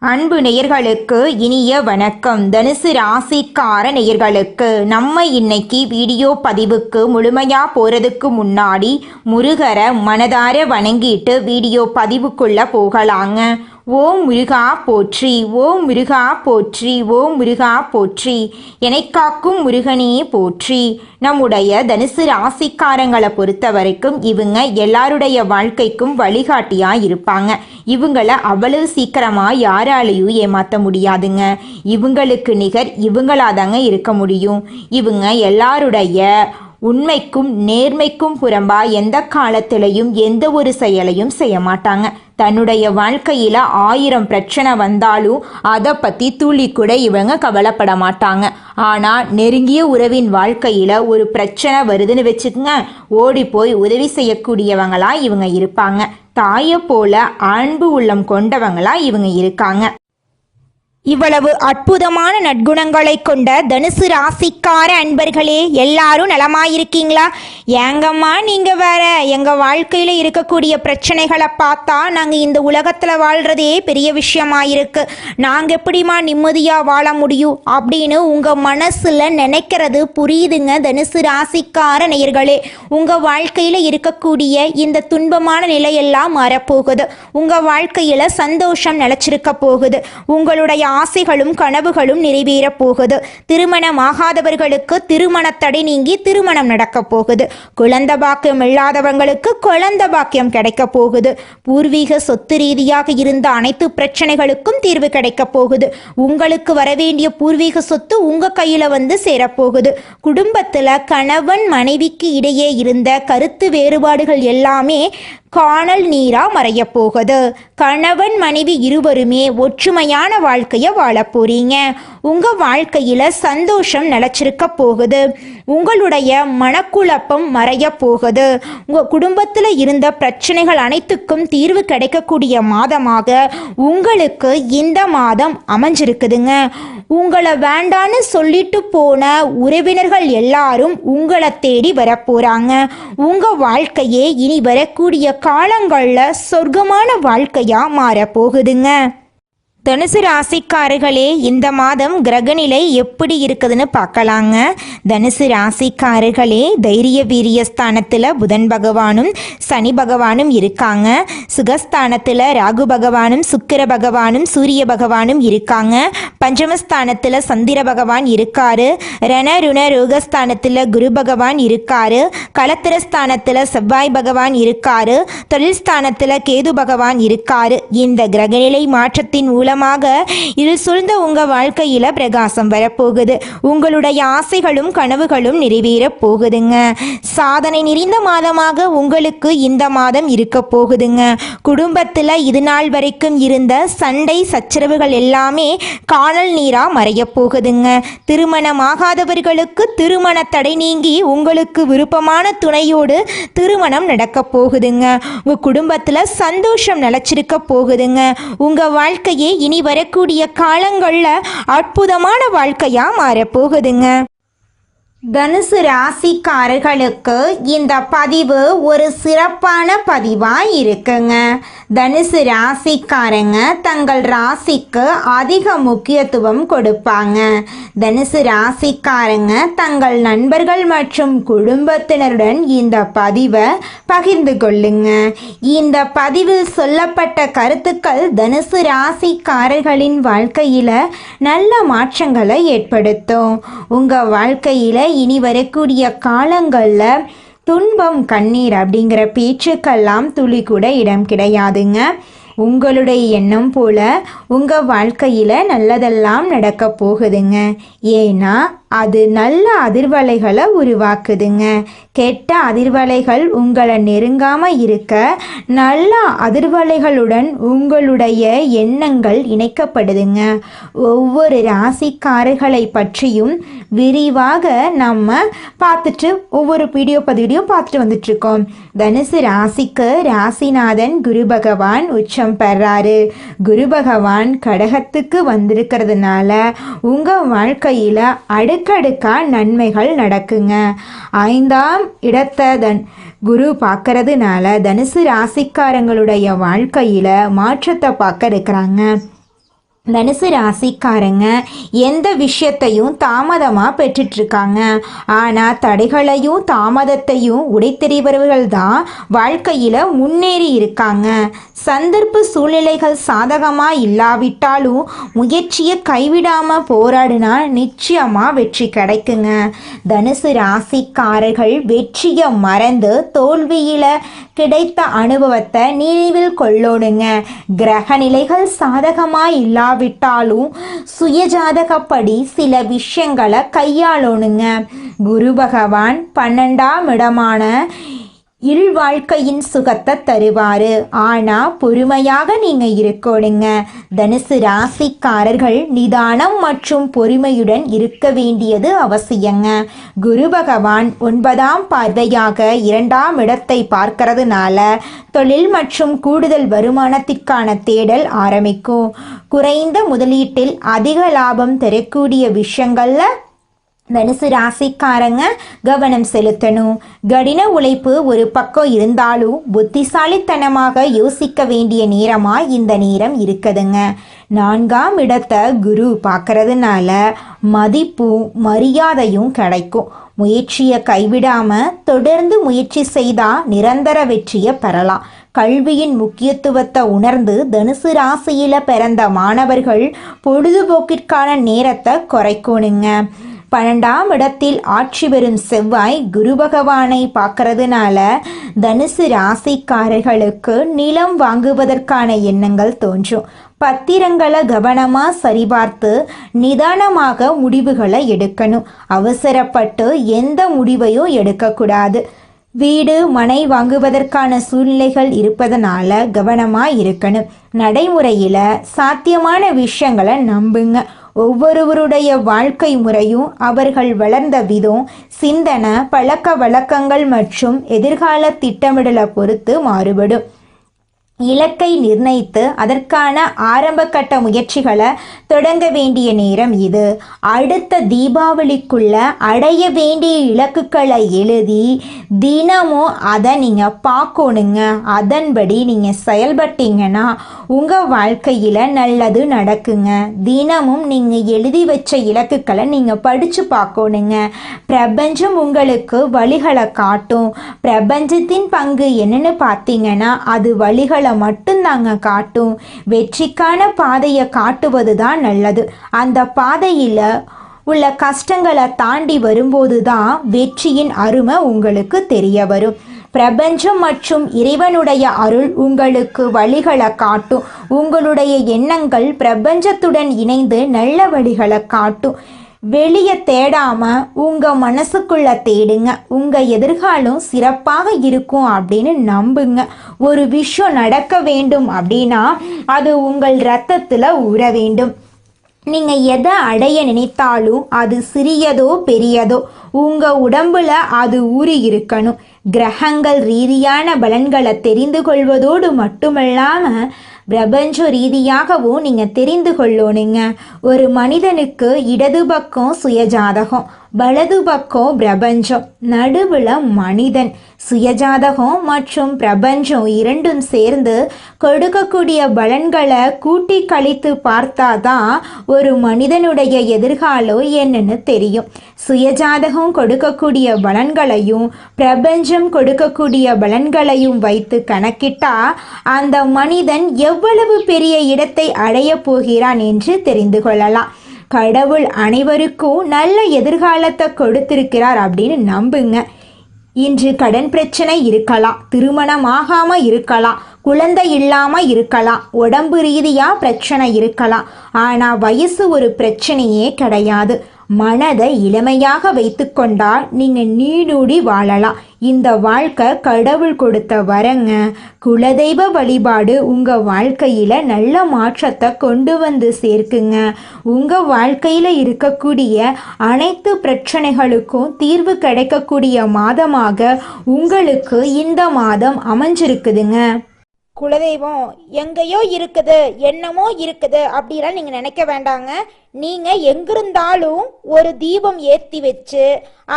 அன்பு நேயர்களுக்கு இனிய வணக்கம். தனுசு ராசிக்கார நேயர்களுக்கு நம்ம இன்னைக்கு வீடியோ பதிவுக்கு முழுமையா போறதுக்கு முன்னாடி முருகரை மனதார வணங்கிட்டு வீடியோ பதிவுக்குள்ள போகலாங்க. ஓம் முருகா போற்றி, ஓம் முருகா போற்றி, ஓம் முருகா போற்றி, எனைக்காக்கும் முருகனே போற்றி. நம்முடைய தனுசு ராசிக்காரங்களை பொறுத்த வரைக்கும் இவங்க எல்லாருடைய வாழ்க்கைக்கும் வழிகாட்டியா இருப்பாங்க. இவங்கள அவ்வளவு சீக்கிரமா யாராலையும் ஏமாற்ற முடியாதுங்க. இவங்களுக்கு நிகர் இவங்களாதாங்க இருக்க முடியும். இவங்க எல்லாருடைய உண்மைக்கும் நேர்மைக்கும் புறம்பா எந்த காலத்திலையும் எந்த ஒரு செயலையும் செய்ய மாட்டாங்க. தன்னுடைய வாழ்க்கையில் 1000 பிரச்சனை வந்தாலும் அதை பற்றி துளி கூட இவங்க கவலைப்பட மாட்டாங்க. ஆனால் நெருங்கிய உறவின் வாழ்க்கையில் ஒரு பிரச்சனை வருதுன்னு வச்சுக்கோங்க, ஓடி போய் உதவி செய்யக்கூடியவங்களா இவங்க இருப்பாங்க. தாயை போல அன்பு உள்ளம் கொண்டவங்களா இவங்க இருக்காங்க. இவ்வளவு அற்புதமான நற்குணங்களை கொண்ட தனுசு ராசிக்கார அன்பர்களே, எல்லாரும் நலமாயிருக்கீங்களா? ஏங்கம்மா நீங்க வேற, எங்க வாழ்க்கையில இருக்கக்கூடிய பிரச்சனைகளை பார்த்தா நாங்க இந்த உலகத்துல வாழ்றதே பெரிய விஷயமாயிருக்கு, நாங்க எப்படிமா நிம்மதியா வாழ முடியும் அப்படின்னு உங்க மனசுல நினைக்கிறது புரியுதுங்க. தனுசு ராசிக்கார நேயர்களே, உங்க வாழ்க்கையில இருக்கக்கூடிய இந்த துன்பமான நிலையெல்லாம் மாறப்போகுது. உங்க வாழ்க்கையில சந்தோஷம் நிலைச்சிருக்க போகுது. உங்களுடைய ஆசைகளும் கனவுகளும் நிறைவேறப் போகுது. திருமணமாகாதவர்களுக்கு திருமண தடை நீங்கி திருமணம் நடக்க போகுது. குழந்தை பாக்கியம் இல்லாதவங்களுக்கு குழந்தை பாக்கியம் கிடைக்க போகுது. பூர்வீக சொத்து ரீதியாக இருந்த அனைத்து பிரச்சனைகளுக்கும் தீர்வு கிடைக்க போகுது. உங்களுக்கு வரவேண்டிய பூர்வீக சொத்து உங்க கையில வந்து சேரப்போகுது. குடும்பத்துல கணவன் மனைவிக்கு இடையே இருந்த கருத்து வேறுபாடுகள் எல்லாமே காணல் நீரா மறைய போகுது. கணவன் மனைவி இருவருமே ஒற்றுமையான வாழ்க்கைய வாழ போறீங்க. உங்க வாழ்க்கையில சந்தோஷம் நிலைச்சிருக்க போகுது. உங்களுடைய மனக்குழப்பம் மறைய போகுது. உங்க குடும்பத்துல இருந்த பிரச்சனைகள் அனைத்துக்கும் தீர்வு கிடைக்கக்கூடிய மாதமாக உங்களுக்கு இந்த மாதம் அமைஞ்சிருக்குதுங்க. உங்களை வேண்டான்னு சொல்லிட்டு போன உறவினர்கள் எல்லாரும் உங்களை தேடி வரப்போறாங்க. உங்க வாழ்க்கையே இனி வரக்கூடிய காலங்களில் சொர்க்கமான வாழ்க்கையா மாறப்போகுதுங்க. தனுசு ராசிக்காரர்களே, இந்த மாதம் கிரகநிலை எப்படி இருக்குதுன்னு பார்க்கலாங்க. தனுசு ராசிக்காரர்களே, தைரிய வீரிய ஸ்தானத்தில் புதன் பகவானும் சனி பகவானும் இருக்காங்க. சுகஸ்தானத்தில் ராகு பகவானும் சுக்கிர பகவானும் சூரிய பகவானும் இருக்காங்க. பஞ்சமஸ்தானத்தில் சந்திர பகவான் இருக்காரு. ரண ருண ரோகஸ்தானத்தில் குரு பகவான் இருக்காரு. களத்திரஸ்தானத்தில் செவ்வாய் பகவான் இருக்காரு. தொழில் ஸ்தானத்தில் கேது பகவான் இருக்காரு. இந்த கிரகநிலை மாற்றத்தின் மூலம் இருள் சூழ்ந்த உங்க வாழ்க்கையில பிரகாசம் வரப்போகுது. உங்களுடைய ஆசைகளும் கனவுகளும் நிறைவேற போகுதுங்க. சாதனை நிறைந்த மாதமாக உங்களுக்கு இந்த மாதம் இருக்க போகுதுங்க. குடும்பத்துல இது நாள் வரைக்கும் இருந்த சண்டை சச்சரவுகள் எல்லாமே காணல் நீரா மறைய போகுதுங்க. திருமணமாகாதவர்களுக்கு திருமண தடை நீங்கி உங்களுக்கு விருப்பமான துணையோடு திருமணம் நடக்க போகுதுங்க. உங்க குடும்பத்துல சந்தோஷம் நிலைச்சிருக்க போகுதுங்க. உங்க வாழ்க்கையே இனி வரக்கூடிய காலங்களில் அற்புதமான வாழ்க்கையா மாறப்போகுதுங்க. தனுசு ராசிக்காரர்களுக்கு இந்த பதிவு ஒரு சிறப்பான பதிவாக இருக்குங்க. தனுசு ராசிக்காரங்க தங்கள் ராசிக்கு அதிக முக்கியத்துவம் கொடுப்பாங்க. தனுசு ராசிக்காரங்க தங்கள் நண்பர்கள் மற்றும் குடும்பத்தினருடன் இந்த பதிவை பகிர்ந்து கொள்ளுங்க. இந்த பதிவில் சொல்லப்பட்ட கருத்துக்கள் தனுசு ராசிக்காரர்களின் வாழ்க்கையில் நல்ல மாற்றங்களை ஏற்படுத்தும். உங்கள் வாழ்க்கையில் இனி வரக்கூடிய காலங்களில் துன்பம் கண்ணீர் அப்படிங்கிற பேச்சுக்கெல்லாம் துளி கூட இடம் கிடையாதுங்க. உங்களுடைய எண்ணம் போல உங்கள் வாழ்க்கையில் நல்லதெல்லாம் நடக்க போகுதுங்க. ஏன்னா அது நல்ல அதிர்வலைகளை உருவாக்குதுங்க. கெட்ட அதிர்வலைகள் உங்களை நெருங்காமல் இருக்க நல்ல அதிர்வலைகளுடன் உங்களுடைய எண்ணங்கள் இணைக்கப்படுதுங்க. ஒவ்வொரு ராசிக்காரர்களை பற்றியும் விரிவாக நம்ம பார்த்துட்டு ஒவ்வொரு வீடியோ பதிவையும் பார்த்துட்டு வந்துட்ருக்கோம். தனுசு ராசிக்கு ராசிநாதன் குரு பகவான் உச்சம் பெறாரு. குரு பகவான் கடகத்துக்கு வந்திருக்கிறதுனால உங்கள் வாழ்க்கையில் அடுக்கடுக்கா நன்மைகள் நடக்குங்க. 5ஆம் இடத்தை குரு பார்க்கறதுனால தனுசு ராசிக்காரங்களுடைய வாழ்க்கையில் மாற்றத்தை பார்க்க இருக்கிறாங்க. தனுசு ராசிக்காரங்க எந்த விஷயத்தையும் தாமதமாக பெற்றுட்ருக்காங்க. ஆனால் தடைகளையும் தாமதத்தையும் உடைத்தெறிபவர்கள் தான் வாழ்க்கையில் முன்னேறி இருக்காங்க. சந்தர்ப்ப சூழ்நிலைகள் சாதகமாக இல்லாவிட்டாலும் முயற்சியை கைவிடாமல் போராடினா நிச்சயமாக வெற்றி கிடைக்குங்க. தனுசு ராசிக்காரர்கள் வெற்றியை மறந்து தோல்வியில் கிடைத்த அனுபவத்தை நினைவில் கொள்ளணுங்க. கிரக நிலைகள் சாதகமாக இல்லாவிட்டாலும் சுயஜாதகப்படி சில விஷயங்களை கையாளணுங்க. குரு பகவான் 12ஆம் இடமான வாழ்க்கையின் சுகத்தை தருவாரு. ஆனா பொறுமையாக நீங்க இருக்கணுங்க. தனுசு ராசிக்காரர்கள் நிதானம் மற்றும் பொறுமையுடன் இருக்க வேண்டியது அவசியங்க. குரு பகவான் 9ஆம் பார்வையாக 2ஆம் இடத்தை பார்க்கறதுனால தொழில் மற்றும் கூடுதல் வருமானத்திற்கான தேடல் ஆரம்பிக்கும். குறைந்த முதலீட்டில் அதிக லாபம் தரக்கூடிய விஷயங்கள்ல தனுசு ராசிக்காரங்க கவனம் செலுத்தணும். கடின உழைப்பு ஒரு பக்கம் இருந்தாலும் புத்திசாலித்தனமாக யோசிக்க வேண்டிய நேரமாக இந்த நேரம் இருக்குதுங்க. 4ஆம் இடத்தை குரு பார்க்கறதுனால மதிப்பும் மரியாதையும் கிடைக்கும். முயற்சியை கைவிடாமல் தொடர்ந்து முயற்சி செய்தால் நிரந்தர வெற்றியை பெறலாம். கல்வியின் முக்கியத்துவத்தை உணர்ந்து தனுசு ராசியில் பிறந்த மாணவர்கள் பொழுதுபோக்கிற்கான நேரத்தை குறைக்கணுங்க. 12ஆம் இடத்தில் ஆட்சி பெறும் செவ்வாய் குரு பகவானை பார்க்கறதுனால தனுசு ராசிக்காரர்களுக்கு நிலம் வாங்குவதற்கான எண்ணங்கள் தோன்றும். பத்திரங்களை கவனமாக சரிபார்த்து நிதானமாக முடிவுகளை எடுக்கணும். அவசரப்பட்டு எந்த முடிவையும் எடுக்கக்கூடாது. வீடு மனை வாங்குவதற்கான சூழ்நிலைகள் இருப்பதனால கவனமாக இருக்கணும். நடைமுறையில் சாத்தியமான விஷயங்களை நம்புங்க. ஒவ்வொருவருடைய வாழ்க்கை முறையும் அவர்கள் வளர்ந்த விதம், சிந்தனை, பழக்க வழக்கங்கள் மற்றும் எதிர்கால திட்டமிடலை பொறுத்து மாறுபடும். இலக்கை நிர்ணயித்து அதற்கான ஆரம்ப கட்ட முயற்சிகளை தொடங்க வேண்டிய நேரம் இது. அடுத்த தீபாவளிக்குள்ள அடைய வேண்டிய இலக்குகளை எழுதி தினமும் அதை நீங்கள் பார்க்கணுங்க. அதன்படி நீங்கள் செயல்பட்டீங்கன்னா உங்கள் வாழ்க்கையில் நல்லது நடக்குங்க. தினமும் நீங்கள் எழுதி வச்ச இலக்குகளை நீங்கள் படித்து பார்க்கணுங்க. பிரபஞ்சம் உங்களுக்கு வழிகளை காட்டும். பிரபஞ்சத்தின் பங்கு என்னன்னு பார்த்தீங்கன்னா அது வழிகளை மட்டும்தாங்க காட்டும். வெற்றிக்கான பாதையை காட்டுவது தான் நல்லது. அந்த பாதையில் உள்ள கஷ்டங்களை தாண்டி வரும்போது தான் வெற்றியின் அருமை உங்களுக்கு தெரிய வரும். பிரபஞ்சம் மற்றும் இறைவனுடைய அருள் உங்களுக்கு வழிகளை காட்டும். உங்களுடைய எண்ணங்கள் பிரபஞ்சத்துடன் இணைந்து நல்ல வழிகளை காட்டும். வெளியே தேடாம உங்க மனசுக்குள்ள தேடுங்க. உங்க எதிர்காலம் சிறப்பாக இருக்கும் அப்படின்னு நம்புங்க. ஒரு விஷயம் நடக்க வேண்டும் அப்படின்னா அது உங்கள் இரத்தத்துல ஊற வேண்டும். நீங்க எதை அடைய நினைத்தாலும் அது சிறியதோ பெரியதோ உங்க உடம்புல அது ஊறி இருக்கணும். கிரகங்கள் ரீதியான பலன்களை தெரிந்து கொள்வதோடு மட்டுமல்லாம பிரபஞ்ச ரீதியாகவும் நீங்கள் தெரிந்து கொள்ளணுங்க. ஒரு மனிதனுக்கு இடது பக்கம் சுயஜாதகம், வலது பக்கம் பிரபஞ்சம், நடுவில் மனிதன். சுயஜாதகம் மற்றும் பிரபஞ்சம் இரண்டும் சேர்ந்து கொடுக்கக்கூடிய பலன்களை கூட்டி கழித்து பார்த்தாதான் ஒரு மனிதனுடைய எதிர்காலம் என்னன்னு தெரியும். சுயஜாதகம் கொடுக்கக்கூடிய பலன்களையும் பிரபஞ்சம் கொடுக்கக்கூடிய பலன்களையும் வைத்து கணக்கிட்டா அந்த மனிதன் எவ்வளவு பெரிய இடத்தை அடைய போகிறான் என்று தெரிந்து கொள்ளலாம். கடவுள் அனைவருக்கும் நல்ல எதிர்காலத்தை கொடுத்திருக்கிறார் அப்படின்னு நம்புங்க. இன்று கடன் பிரச்சனை இருக்கலாம், திருமணம் ஆகாமல் இருக்கலாம், குழந்தை இல்லாமல் இருக்கலாம், உடம்பு ரீதியாக பிரச்சனை இருக்கலாம். ஆனால் வயசு ஒரு பிரச்சனையே கிடையாது. மனதை இளமையாக வைத்து கொண்டால் நீங்கள் நீடூடி வாழலாம். இந்த வாழ்க்கை கடவுள் கொடுத்த வரங்க. குலதெய்வ வழிபாடு உங்கள் வாழ்க்கையில் நல்ல மாற்றத்தை கொண்டு வந்து சேர்க்குங்க. உங்கள் வாழ்க்கையில் இருக்கக்கூடிய அனைத்து பிரச்சனைகளுக்கும் தீர்வு கிடைக்கக்கூடிய மாதமாக உங்களுக்கு இந்த மாதம் அமைஞ்சிருக்குதுங்க. குலதெய்வம் எங்கேயோ இருக்குது, என்னமோ இருக்குது அப்படிலாம் நீங்கள் நினைக்க வேண்டாங்க. நீங்கள் எங்கிருந்தாலும் ஒரு தீபம் ஏற்றி வச்சு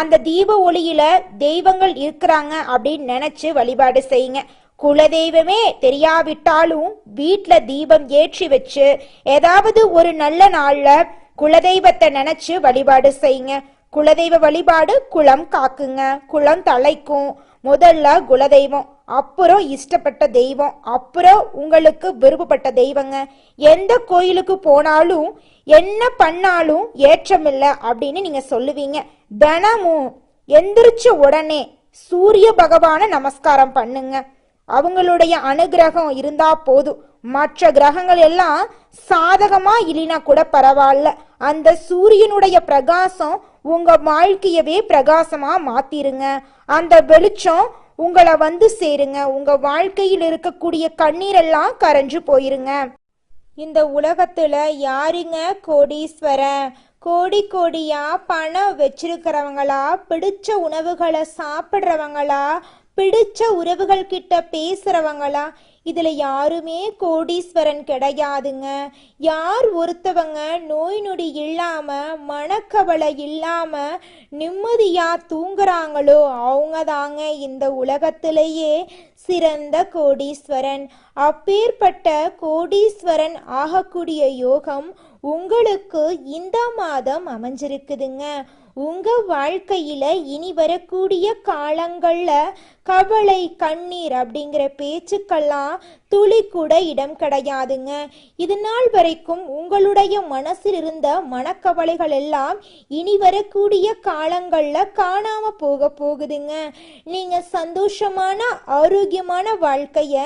அந்த தீப ஒளியில் தெய்வங்கள் இருக்கிறாங்க அப்படின்னு நினச்சி வழிபாடு செய்யுங்க. குலதெய்வமே தெரியாவிட்டாலும் வீட்ல தீபம் ஏற்றி வச்சு ஏதாவது ஒரு நல்ல நாள்ல குலதெய்வத்தை நினைச்சு வழிபாடு செய்யுங்க. குலதெய்வ வழிபாடு குலம் காக்குங்க, குலம் தலைக்கும். முதல்ல குலதெய்வம், அப்புறம் இஷ்டப்பட்ட தெய்வம், அப்புறம் உங்களுக்கு விருப்பப்பட்ட தெய்வங்க. எந்த கோயிலுக்கு போனாலும் என்ன பண்ணாலும் ஏற்றமில்லை அப்படின்னு நீங்க சொல்லுவீங்க. தினமும் எந்திரிச்ச உடனே சூரிய பகவான நமஸ்காரம் பண்ணுங்க. அவங்களுடைய அனுகிரகம் இருந்தா போதும். மற்ற கிரகங்கள் எல்லாம் சாதகமா இல்லைனா கூட பரவாயில்ல, அந்த சூரியனுடைய பிரகாசம் உங்க வாழ்க்கையவே பிரகாசமா மாத்திருங்க. அந்த வெளிச்சம் உங்களை வந்து சேருங்க. உங்க வாழ்க்கையில் இருக்கக்கூடிய கண்ணீரெல்லாம் கரைஞ்சு போயிருங்க. இந்த உலகத்துல யாருங்க கோடீஸ்வரன்? கோடி கோடியா பணம் வச்சிருக்கிறவங்களா, பிடிச்ச உணவுகளை சாப்பிட்றவங்களா, பிடிச்ச உறவுகள் கிட்ட பேசுறவங்களா? இதுல யாருமே கோடீஸ்வரன் கிடையாதுங்க. யார் ஒருத்தவங்க நோய் நொடி இல்லாம மனக்கவலை இல்லாம நிம்மதியா தூங்குறாங்களோ அவங்க தாங்க இந்த உலகத்திலேயே சிறந்த கோடீஸ்வரன். அப்பேற்பட்ட கோடீஸ்வரன் ஆகக்கூடிய யோகம் உங்களுக்கு இந்த மாதம் அமைஞ்சிருக்குதுங்க. உங்க வாழ்க்கையில இனி வரக்கூடிய காலங்கள்ல கவலை கண்ணீர் அப்படிங்கிற பேச்சுக்கெல்லாம் துளி கூட இடம் கிடையாதுங்க. இது நாள் வரைக்கும் உங்களுடைய மனசில் இருந்த மனக்கவலைகள் எல்லாம் இனி வரக்கூடிய காலங்கள்ல காணாம போகுதுங்க. நீங்க சந்தோஷமான ஆரோக்கியமான வாழ்க்கைய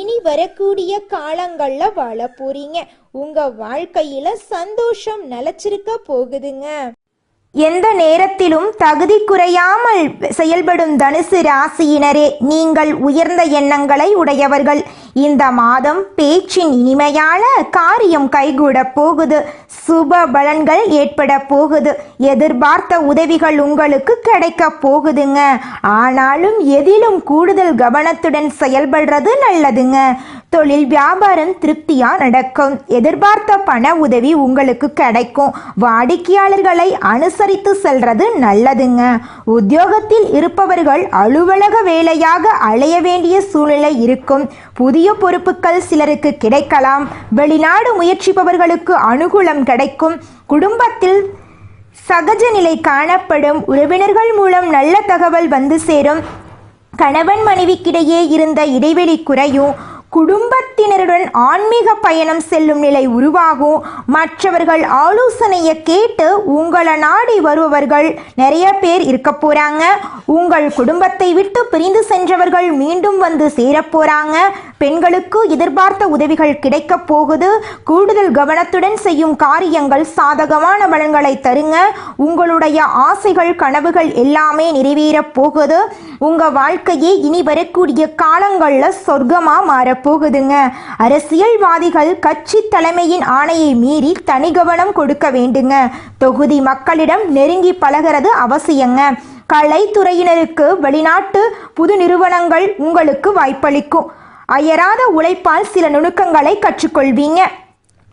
இனி வரக்கூடிய காலங்கள்ல வாழ போறீங்க. உங்க வாழ்க்கையில சந்தோஷம் நிலைச்சிருக்க போகுதுங்க. எந்த நேரத்திலும் தகுதி குறையாமல் செயல்படும் தனுசு ராசியினரே, நீங்கள் உயர்ந்த எண்ணங்களை உடையவர்கள். இந்த மாதம் பேச்சின் இனிமையான காரியம் கைகூட போகுது. சுப பலன்கள் ஏற்பட போகுது. எதிர்பார்த்த உதவிகள் உங்களுக்கு கிடைக்க போகுதுங்க. ஆனாலும் எதிலும் கூடுதல் கவனத்துடன் செயல்படுறது நல்லதுங்க. தொழில் வியாபாரம் திருப்தியா நடக்கும். எதிர்பார்த்த பண உதவி உங்களுக்கு கிடைக்கும். வாடிக்கையாளர்களை அனுசரித்து செல்றது நல்லதுங்க. உத்தியோகத்தில் இருப்பவர்கள் அலுவலக வேலையாக அலைய வேண்டிய சூழ்நிலை இருக்கும். புதிய பொறுப்புகள் சிலருக்கு கிடைக்கலாம். வெளிநாடு முயற்சிப்பவர்களுக்கு அனுகூலம் கிடைக்கும். குடும்பத்தில் சகஜ நிலை காணப்படும். உறவினர்கள் மூலம் நல்ல தகவல் வந்து சேரும். கணவன் மனைவிக்கிடையே இருந்த இடைவெளி குறையும். குடும்பத்தினருடன் ஆன்மீக பயணம் செல்லும் நிலை உருவாகும். மற்றவர்கள் ஆலோசனையை கேட்டு உங்களை நாடி வருபவர்கள் நிறைய பேர் இருக்க போறாங்க. உங்கள் குடும்பத்தை விட்டு பிரிந்து சென்றவர்கள் மீண்டும் வந்து சேரப்போறாங்க. பெண்களுக்கு எதிர்பார்த்த உதவிகள் கிடைக்க போகுது. கூடுதல் கவனத்துடன் செய்யும் காரியங்கள் சாதகமான பலன்களை தருங்க. உங்களுடைய ஆசைகள் கனவுகள் எல்லாமே நிறைவேற போகுது. உங்க வாழ்க்கையே இனி வரக்கூடிய காலங்கள்ல சொர்க்கமா மாறப்போகுதுங்க. அரசியல்வாதிகள் கட்சி தலைமையின் ஆணையை மீறி தனி கவனம் கொடுக்க வேண்டுங்க. தொகுதி மக்களிடம் நெருங்கி பழகிறது அவசியங்க. கலைத்துறையினருக்கு வெளிநாட்டு புது நிறுவனங்கள் உங்களுக்கு வாய்ப்பளிக்கும். அயராத உழைப்பால் சில நுணுக்கங்களை கற்றுக்கொள்வீங்க.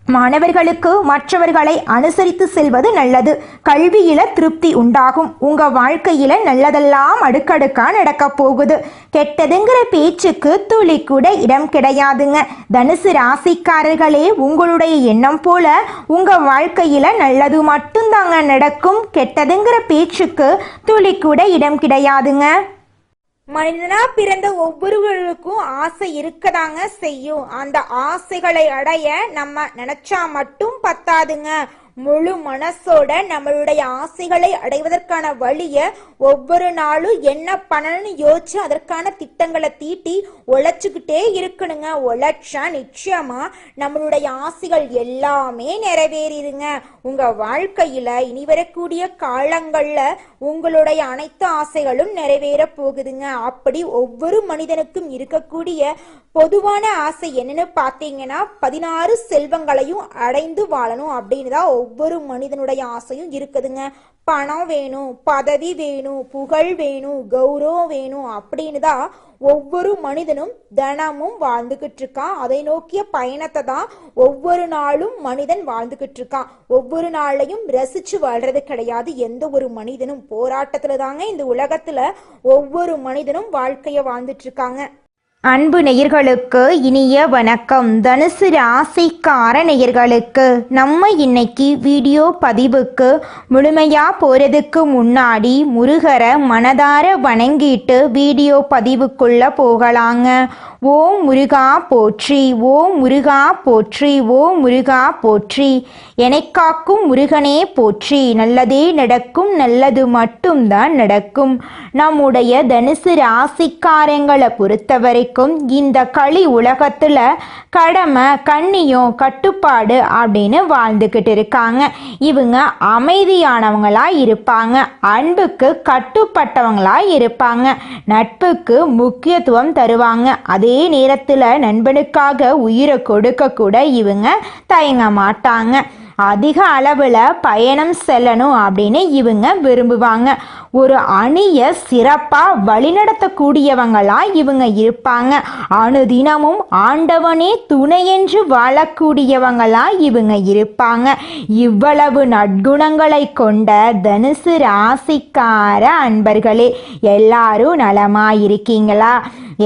மாணவர்களுக்கு மற்றவர்களை அனுசரித்து செல்வது நல்லது. கல்வியில திருப்தி உண்டாகும். உங்க வாழ்க்கையில நல்லதெல்லாம் அடுக்கடுக்கா நடக்க போகுது. கெட்டதுங்கிற பேச்சுக்கு துளி கூட இடம் கிடையாதுங்க. தனுசு ராசிக்காரர்களே, உங்களுடைய எண்ணம் போல உங்க வாழ்க்கையில நல்லது மட்டும்தாங்க நடக்கும். கெட்டதுங்கிற பேச்சுக்கு துளி கூட இடம் கிடையாதுங்க. மனிதனா பிறந்த ஒவ்வொருவருக்கும் ஆசை இருக்கதாங்க செய்யும். அந்த ஆசைகளை அடைய நம்ம நினைச்சா மட்டும் பத்தாதுங்க. முழு மனசோட நம்மளுடைய ஆசைகளை அடைவதற்கான வழிய ஒவ்வொரு நாளும் என்ன பண்ணணும்னு யோசிச்சு அதற்கான திட்டங்களை தீட்டி உழைச்சுக்கிட்டே இருக்கணுங்க. உழைச்சா நிச்சயமா நம்மளுடைய ஆசைகள் எல்லாமே நிறைவேறிடுங்க. உங்க வாழ்க்கையில இனி வரக்கூடிய காலங்கள்ல உங்களுடைய அனைத்து ஆசைகளும் நிறைவேற போகுதுங்க. அப்படி ஒவ்வொரு மனிதனுக்கும் இருக்கக்கூடிய பொதுவான ஆசை என்னன்னு பார்த்தீங்கன்னா 16 செல்வங்களையும் அடைந்து வாழணும் அப்படின்னு தான் ஒவ்வொரு மனிதனுடைய ஆசையும் இருக்குதுங்க. பணம் வேணும், பதவி வேணும், புகழ் வேணும், கௌரவம் வேணும் அப்படின்னு தான் ஒவ்வொரு மனிதனும் தினமும் வாழ்ந்துகிட்டு இருக்கான். அதை நோக்கிய பயணத்தை தான் ஒவ்வொரு நாளும் மனிதன் வாழ்ந்துகிட்டு இருக்கான். ஒவ்வொரு நாளையும் ரசிச்சு வாழ்றது கிடையாது எந்த ஒரு மனிதனும். போராட்டத்துல தாங்க இந்த உலகத்துல ஒவ்வொரு மனிதனும் வாழ்க்கைய வாழ்ந்துட்டு இருக்காங்க. அன்பு நேயர்களுக்கு இனிய வணக்கம். தனுசு ராசிக்கார நேயர்களுக்கு நம்ம இன்னைக்கு வீடியோ பதிவுக்கு முழுமையா போறதுக்கு முன்னாடி முருகரை மனதார வணங்கிட்டு வீடியோ பதிவுக்குள்ள போகலாங்க. ஓம் முருகா போற்றி, ஓம் முருகா போற்றி, ஓம் முருகா போற்றி. எனைக்காக்கும் முருகனே போற்றி. நல்லதே நடக்கும், நல்லது மட்டும்தான் நடக்கும். நம்முடைய தனுசு ராசிக்காரங்களை பொறுத்தவரைக்கும் இந்த களி உலகத்துல கடமை, கண்ணியம், கட்டுப்பாடு அப்படின்னு வாழ்ந்துக்கிட்டு இருக்காங்க. இவங்க அமைதியானவங்களா இருப்பாங்க, அன்புக்கு கட்டுப்பட்டவங்களா இருப்பாங்க, நட்புக்கு முக்கியத்துவம் தருவாங்க. அதே நேரத்தில் நண்பனுக்காக உயிரை கொடுக்க கூட இவங்க தயங்க மாட்டாங்க. அதிக அளவில் பயணம் செல்லணும் அப்படின்னு இவங்க விரும்புவாங்க. ஒரு அணியை சிறப்பாக வழிநடத்தக்கூடியவங்களா இவங்க இருப்பாங்க. அனுதினமும் ஆண்டவனே துணையென்று வாழக்கூடியவங்களா இவங்க இருப்பாங்க. இவ்வளவு நற்குணங்களை கொண்ட தனுசு ராசிக்கார அன்பர்களே, எல்லாரும் நலமா இருக்கீங்களா?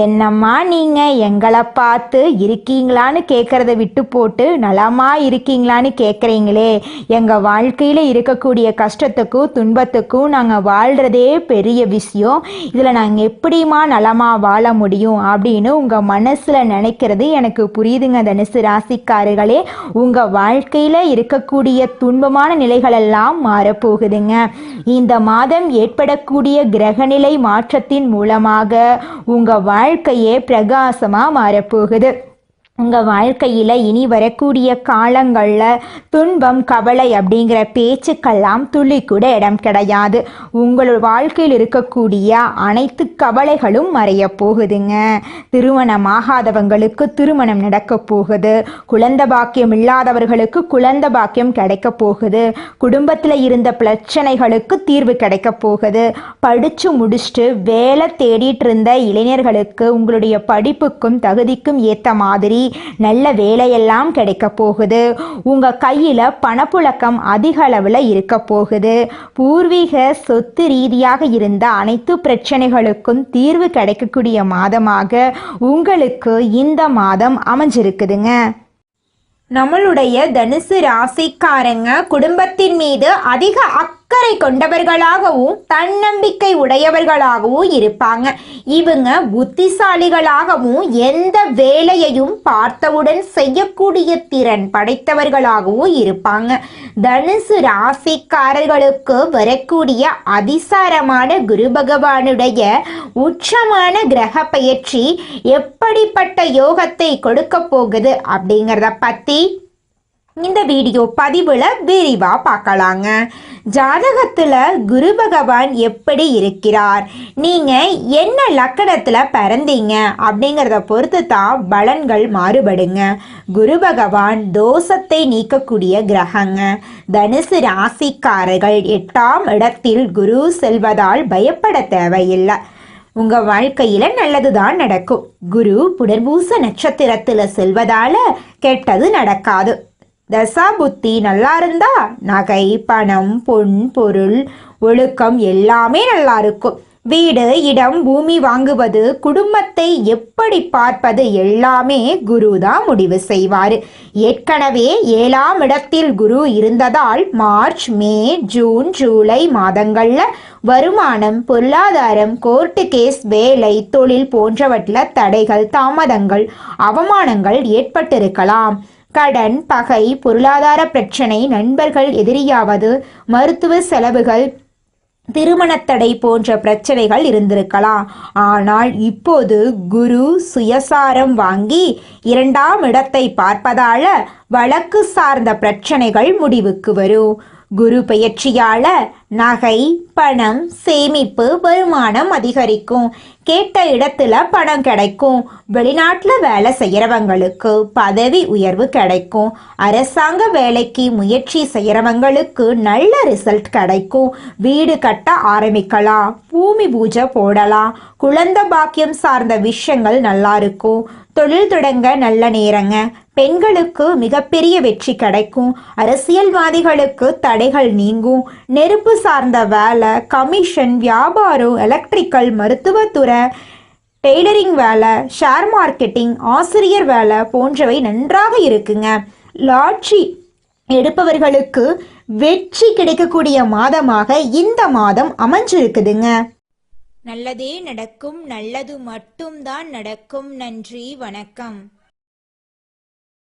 என்னம்மா நீங்கள் எங்களை பார்த்து இருக்கீங்களான்னு கேட்குறத விட்டு போட்டு நலமா இருக்கீங்களான்னு கேட்குறீங்களே. எங்கள் வாழ்க்கையில் இருக்கக்கூடிய கஷ்டத்துக்கும் துன்பத்துக்கும் நாங்கள் வாழ்கிறதே பெரிய விஷயம். இதில் நாங்கள் எப்படிமா நலமாக வாழ முடியும் அப்படின்னு உங்கள் மனசில் நினைக்கிறது எனக்கு புரியுதுங்க. தனுசு ராசிக்காரர்களே, உங்கள் வாழ்க்கையில் இருக்கக்கூடிய துன்பமான நிலைகளெல்லாம் மாறப்போகுதுங்க. இந்த மாதம் ஏற்படக்கூடிய கிரகநிலை மாற்றத்தின் மூலமாக உங்கள் வாழ்க்கையே பிரகாசமாக மாறப்போகுது. உங்கள் வாழ்க்கையில் இனி வரக்கூடிய காலங்களில் துன்பம், கவலை அப்படிங்கிற பேச்சுக்கெல்லாம் துளி கூட இடம் கிடையாது. உங்கள் வாழ்க்கையில் இருக்கக்கூடிய அனைத்து கவலைகளும் மறைய போகுதுங்க. திருமணமாகாதவங்களுக்கு திருமணம் நடக்க போகுது. குழந்தை பாக்கியம் இல்லாதவர்களுக்கு குழந்தை பாக்கியம் கிடைக்க போகுது. குடும்பத்தில் இருந்த பிரச்சனைகளுக்கு தீர்வு கிடைக்க போகுது. படித்து முடிச்சுட்டு வேலை தேடிட்டு இருந்த இளைஞர்களுக்கு உங்களுடைய படிப்புக்கும் தகுதிக்கும் ஏற்ற மாதிரி நல்ல வேலையெல்லாம் கிடைக்க போகுது. உங்க கையில பணப்புழக்கம் அதிக அளவில் இருக்க போகுது. பூர்வீக சொத்து ரீதியாக இருந்த அனைத்து பிரச்சனைகளுக்கும் தீர்வு கிடைக்கக்கூடிய மாதமாக உங்களுக்கு இந்த மாதம் அமைஞ்சிருக்குதுங்க. நம்மளுடைய தனுசு ராசிக்காரங்க குடும்பத்தின் மீது அதிக அக்கறை கொண்டவர்களாகவும் தன்னம்பிக்கை உடையவர்களாகவும் இருப்பாங்க. இவங்க புத்திசாலிகளாகவும் எந்த வேலையையும் பார்த்தவுடன் செய்யக்கூடிய திறன் படைத்தவர்களாகவும் இருப்பாங்க. தனுசு ராசிக்காரர்களுக்கு வரக்கூடிய அதிசாரமான குரு பகவானுடைய உச்சமான கிரக பயிற்சி எப்படிப்பட்ட யோகத்தை கொடுக்க போகுது அப்படிங்கிறத பத்தி இந்த வீடியோ பதிவுல விரிவா பார்க்கலாங்க. ஜாதகத்துல குரு பகவான் எப்படி இருக்கிறார், நீங்க என்ன லக்கணத்துல பிறந்தீங்க அப்படிங்கிறத பொறுத்து தான் பலன்கள் மாறுபடுங்க. குரு பகவான் தோஷத்தை நீக்கக்கூடிய கிரகங்க. தனுசு ராசிக்காரர்கள் 8ஆம் இடத்தில் குரு செல்வதால் பயப்பட தேவையில்லை. உங்க வாழ்க்கையில நல்லதுதான் நடக்கும். குரு புனர்பூச நட்சத்திரத்துல செல்வதால கெட்டது நடக்காது. தசா புத்தி நல்லா இருந்தா நகை, பணம், பொன், பொருள், ஒழுக்கம் எல்லாமே நல்லா இருக்கும். வீடு, இடம், பூமி வாங்குவது, குடும்பத்தை எப்படி பார்ப்பது எல்லாமே குரு தான் முடிவு செய்வார். ஏற்கனவே 7ஆம் இடத்தில் குரு இருந்ததால் மார்ச், மே, ஜூன், ஜூலை மாதங்கள்ல வருமானம், பொருளாதாரம், கோர்ட்டு கேஸ், வேலை, தொழில் போன்றவற்றில் தடைகள், தாமதங்கள், அவமானங்கள் ஏற்பட்டிருக்கலாம். கடன், பகை, பொருளாதார பிரச்சனை, நண்பர்கள் எதிரியாவது, மருத்துவ செலவுகள், திருமணத்தடை போன்ற பிரச்சனைகள் இருந்திருக்கலாம். ஆனால் இப்போது குரு சுயசாரம் வாங்கி 2ஆம் இடத்தை பார்ப்பதால வழக்கு சார்ந்த பிரச்சனைகள் முடிவுக்கு வரும். குரு பெயர்ச்சியால நகை, பணம், சேமிப்பு, வருமானம் அதிகரிக்கும். கேட்ட இடத்துல பணம் கிடைக்கும். வெளிநாட்டில் வேலை செய்கிறவங்களுக்கு பதவி உயர்வு கிடைக்கும். அரசாங்க வேலைக்கு முயற்சி செய்கிறவங்களுக்கு நல்ல ரிசல்ட் கிடைக்கும். வீடு கட்ட ஆரம்பிக்கலாம், பூமி பூஜை போடலாம். குழந்தை பாக்கியம் சார்ந்த விஷயங்கள் நல்லா இருக்கும். தொழில் தொடங்க நல்ல நேரங்க. பெண்களுக்கு மிகப்பெரிய வெற்றி கிடைக்கும். அரசியல்வாதிகளுக்கு தடைகள் நீங்கும். நெருப்பு சார்ந்த வேலை, கமிஷன், வியாபாரம், எலக்ட்ரிக்கல், மருத்துவத்துறை, டெய்லரிங் வேலை, ஷேர் மார்க்கெட்டிங், ஆசிரியர் வேலை போன்றவை நன்றாக இருக்குங்க. லாட்ரி எடுப்பவர்களுக்கு வெற்றி கிடைக்கக்கூடிய மாதமாக இந்த மாதம் அமைஞ்சிருக்குதுங்க. நல்லதே நடக்கும், நல்லது மட்டும்தான் நடக்கும். நன்றி, வணக்கம்.